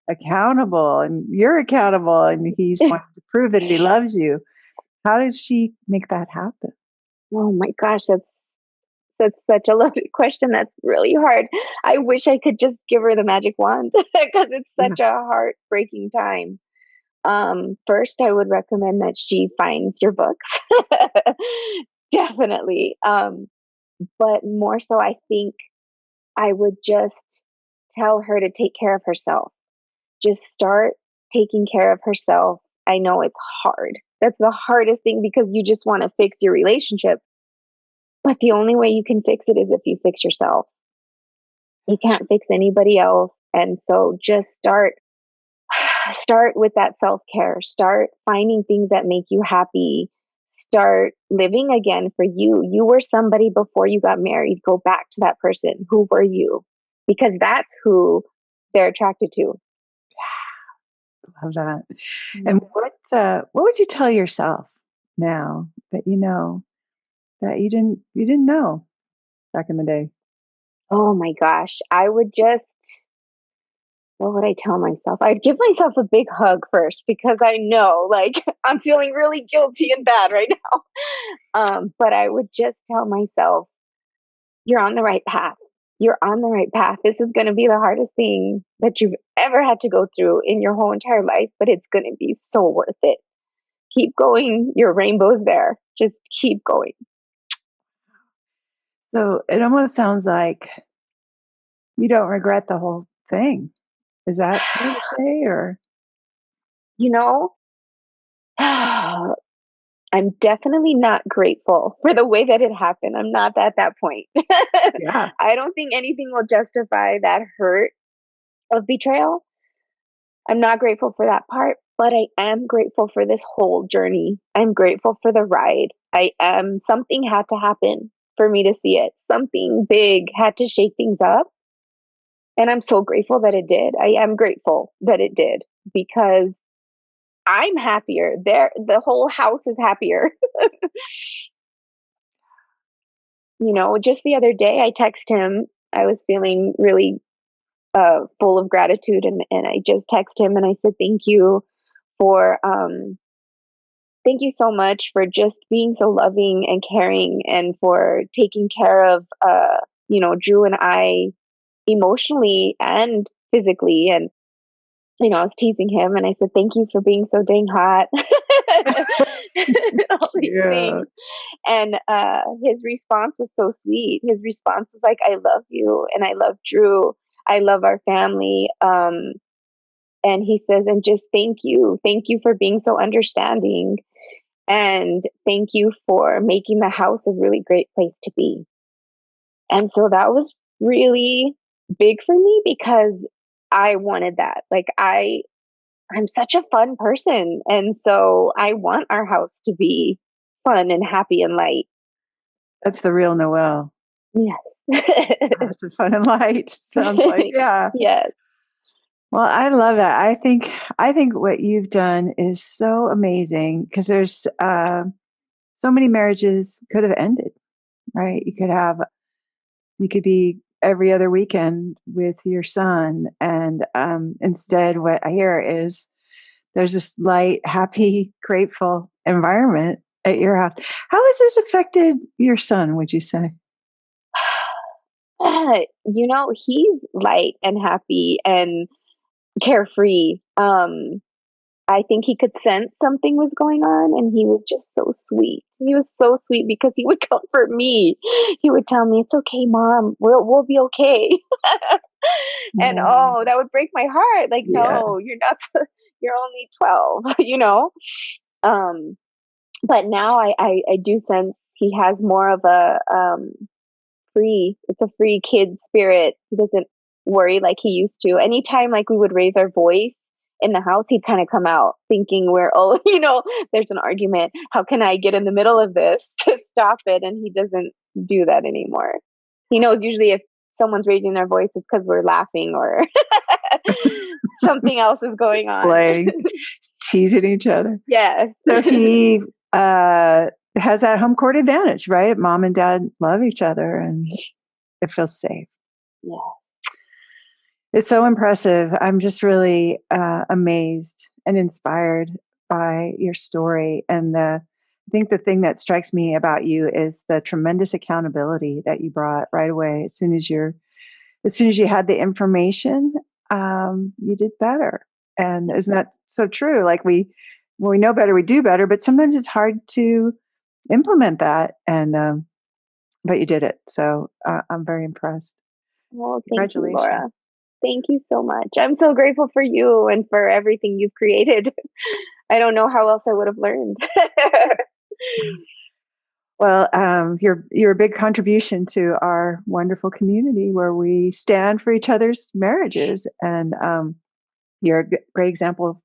accountable and you're accountable and he's wants to prove that he loves you. How does she make that happen? Oh my gosh, that's such a loaded question. That's really hard. I wish I could just give her the magic wand because it's such a heartbreaking time. First, I would recommend that she finds your books. Definitely. But more so, I think I would just tell her to take care of herself. Just start taking care of herself. I know it's hard. That's the hardest thing because you just want to fix your relationship. But the only way you can fix it is if you fix yourself. You can't fix anybody else. And so just start with that self-care. Start finding things that make you happy. Start living again for you. You were somebody before you got married. Go back to that person. Who were you? Because that's who they're attracted to. Love that. And what would you tell yourself now that you know that you didn't know back in the day? Oh my gosh. What would I tell myself? I'd give myself a big hug first because I know like I'm feeling really guilty and bad right now. But I would just tell myself, you're on the right path. You're on the right path. This is going to be the hardest thing that you've ever had to go through in your whole entire life, but it's going to be so worth it. Keep going. Your rainbow's there. Just keep going. So it almost sounds like you don't regret the whole thing. Is that fair to say, or? You know, I'm definitely not grateful for the way that it happened. I'm not at that point. Yeah. I don't think anything will justify that hurt of betrayal. I'm not grateful for that part, But I am grateful for this whole journey. I'm grateful for the ride. Something had to happen for me to see it. Something big had to shake things up. And I'm so grateful that it did. I am grateful that it did because I'm happier. The whole house is happier. Just the other day I text him. I was feeling really full of gratitude, and I just text him and I said, for thank you so much for just being so loving and caring and for taking care of Drew and I emotionally and physically. And I was teasing him and I said, thank you for being so dang hot. All these things. And his response was so sweet. His response was like, I love you and I love Drew. I love our family. And he says, and just thank you. Thank you for being so understanding. And thank you for making the house a really great place to be. And so that was really big for me because I wanted that. Like I'm such a fun person. And so I want our house to be fun and happy and light. That's the real Noelle. Yes. Lots of fun and light. Sounds like, yeah. Yes. Well, I love that. I think what you've done is so amazing because there's so many marriages could have ended, right? You could be every other weekend with your son, and instead, what I hear is there's this light, happy, grateful environment at your house. How has this affected your son? Would you say? He's light and happy and carefree. I think he could sense something was going on, and he was just so sweet. He was so sweet because he would comfort me. He would tell me, "It's okay, Mom. We'll be okay." And that would break my heart. Like, no, you're not. You're only 12. But now I do sense he has more of a it's a free kid spirit. He doesn't worry like he used to. Anytime like we would raise our voice in the house, he'd kind of come out thinking there's an argument. How can I get in the middle of this to stop it? And he doesn't do that anymore. He knows usually if someone's raising their voice, it's because we're laughing or something else is going on. Playing, teasing each other. Yes. So he has that home court advantage, right? Mom and dad love each other and it feels safe. Yeah. It's so impressive. I'm just really amazed and inspired by your story. And I think the thing that strikes me about you is the tremendous accountability that you brought right away. As soon as you had the information, you did better. And isn't that so true? Like when we know better, we do better. But sometimes it's hard to implement that. And but you did it. So I'm very impressed. Well, thank you, Laura. Thank you so much. I'm so grateful for you and for everything you've created. I don't know how else I would have learned. Well, you're a big contribution to our wonderful community where we stand for each other's marriages, and you're a great example of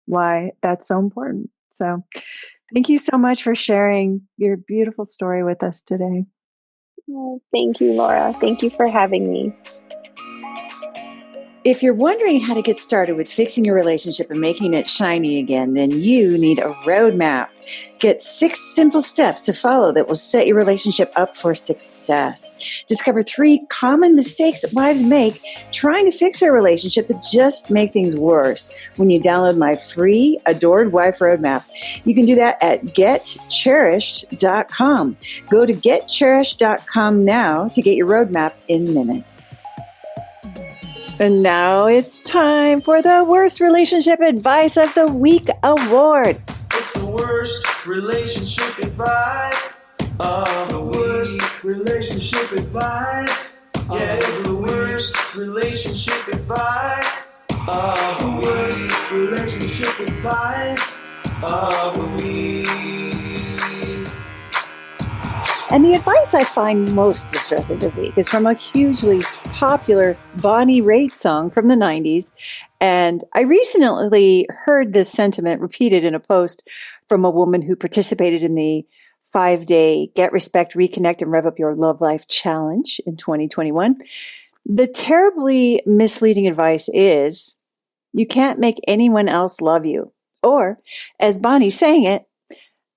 why that's so important. So, thank you so much for sharing your beautiful story with us today. Oh, thank you, Laura. Thank you for having me. If you're wondering how to get started with fixing your relationship and making it shiny again, then you need a roadmap. Get 6 simple steps to follow that will set your relationship up for success. Discover 3 common mistakes that wives make trying to fix their relationship that just make things worse when you download my free Adored Wife Roadmap. You can do that at getcherished.com. Go to getcherished.com now to get your roadmap in minutes. And now it's time for the Worst Relationship Advice of the Week Award. It's the worst relationship advice of the worst relationship advice. Yeah, it's the worst relationship advice of the worst relationship advice of the week. And the advice I find most distressing this week is from a hugely popular Bonnie Raitt song from the 90s. And I recently heard this sentiment repeated in a post from a woman who participated in the 5-day Get Respect, Reconnect, and Rev Up Your Love Life Challenge in 2021. The terribly misleading advice is, you can't make anyone else love you. Or, as Bonnie sang it,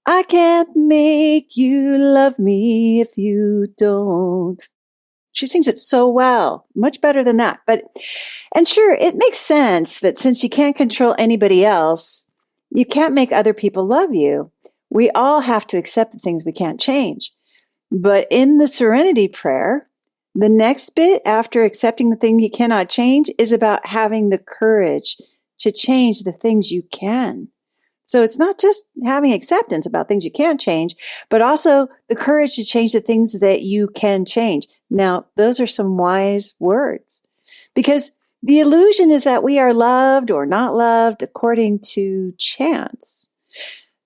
I can't make you love me if you don't. She sings it so well, much better than that. And sure, it makes sense that since you can't control anybody else, you can't make other people love you. We all have to accept the things we can't change. But in the Serenity Prayer, the next bit after accepting the thing you cannot change is about having the courage to change the things you can. So it's not just having acceptance about things you can't change, but also the courage to change the things that you can change. Now, those are some wise words, because the illusion is that we are loved or not loved according to chance,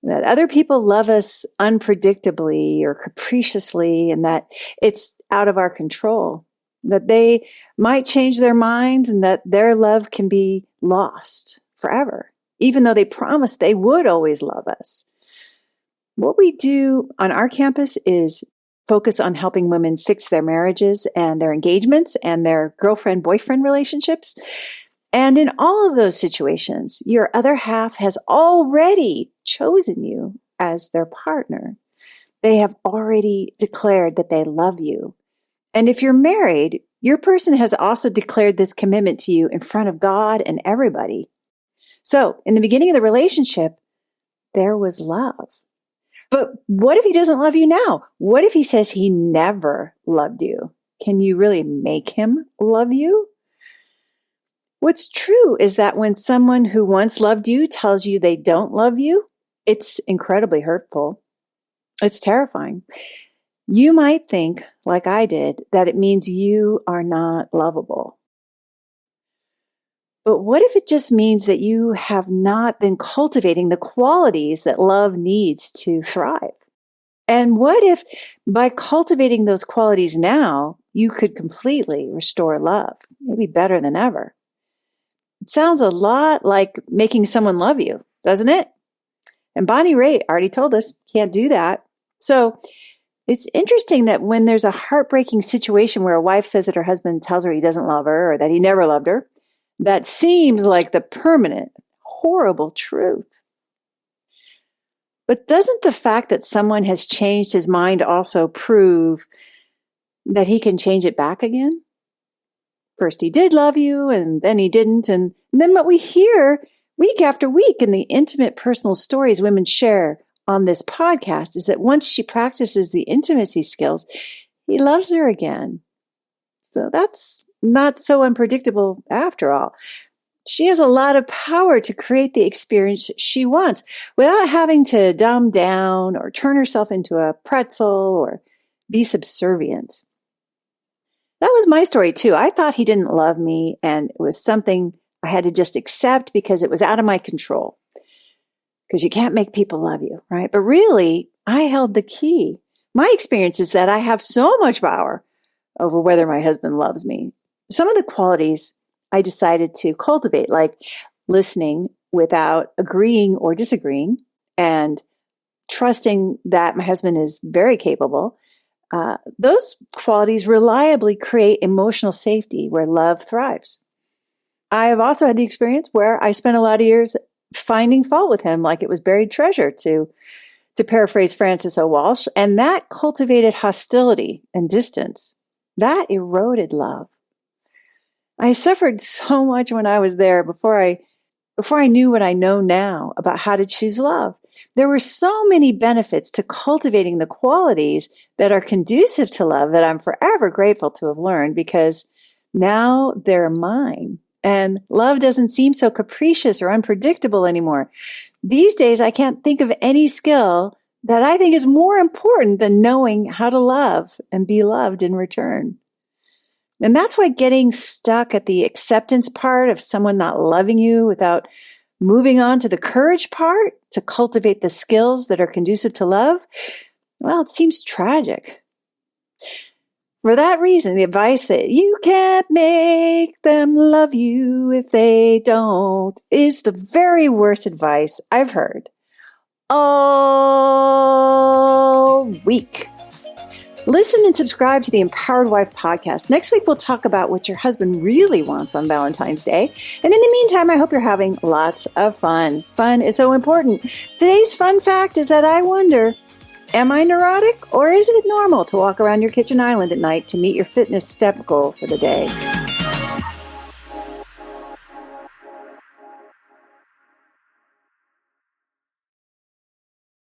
that other people love us unpredictably or capriciously, and that it's out of our control, that they might change their minds and that their love can be lost forever, even though they promised they would always love us. What we do on our campus is focus on helping women fix their marriages and their engagements and their girlfriend-boyfriend relationships. And in all of those situations, your other half has already chosen you as their partner. They have already declared that they love you. And if you're married, your person has also declared this commitment to you in front of God and everybody. So in the beginning of the relationship, there was love. But what if he doesn't love you now? What if he says he never loved you? Can you really make him love you? What's true is that when someone who once loved you tells you they don't love you, it's incredibly hurtful. It's terrifying. You might think, like I did, that it means you are not lovable. But what if it just means that you have not been cultivating the qualities that love needs to thrive? And what if by cultivating those qualities now, you could completely restore love, maybe better than ever? It sounds a lot like making someone love you, doesn't it? And Bonnie Raitt already told us can't do that. So it's interesting that when there's a heartbreaking situation where a wife says that her husband tells her he doesn't love her or that he never loved her, that seems like the permanent, horrible truth. But doesn't the fact that someone has changed his mind also prove that he can change it back again? First he did love you, and then he didn't. And then what we hear week after week in the intimate personal stories women share on this podcast is that once she practices the intimacy skills, he loves her again. So that's not so unpredictable after all. She has a lot of power to create the experience she wants without having to dumb down or turn herself into a pretzel or be subservient. That was my story too. I thought he didn't love me, and it was something I had to just accept because it was out of my control. Because you can't make people love you, right? But really, I held the key. My experience is that I have so much power over whether my husband loves me. Some of the qualities I decided to cultivate, like listening without agreeing or disagreeing, and trusting that my husband is very capable, those qualities reliably create emotional safety where love thrives. I have also had the experience where I spent a lot of years finding fault with him like it was buried treasure, to paraphrase Francis O. Walsh, and that cultivated hostility and distance. That eroded love. I suffered so much when I was there before I knew what I know now about how to choose love. There were so many benefits to cultivating the qualities that are conducive to love that I'm forever grateful to have learned, because now they're mine. And love doesn't seem so capricious or unpredictable anymore. These days, I can't think of any skill that I think is more important than knowing how to love and be loved in return. And that's why getting stuck at the acceptance part of someone not loving you without moving on to the courage part to cultivate the skills that are conducive to love, well, it seems tragic. For that reason, the advice that you can't make them love you if they don't is the very worst advice I've heard all week. Listen and subscribe to the Empowered Wife podcast. Next week, we'll talk about what your husband really wants on Valentine's Day. And in the meantime, I hope you're having lots of fun. Fun is so important. Today's fun fact is that I wonder, am I neurotic, or is it normal to walk around your kitchen island at night to meet your fitness step goal for the day?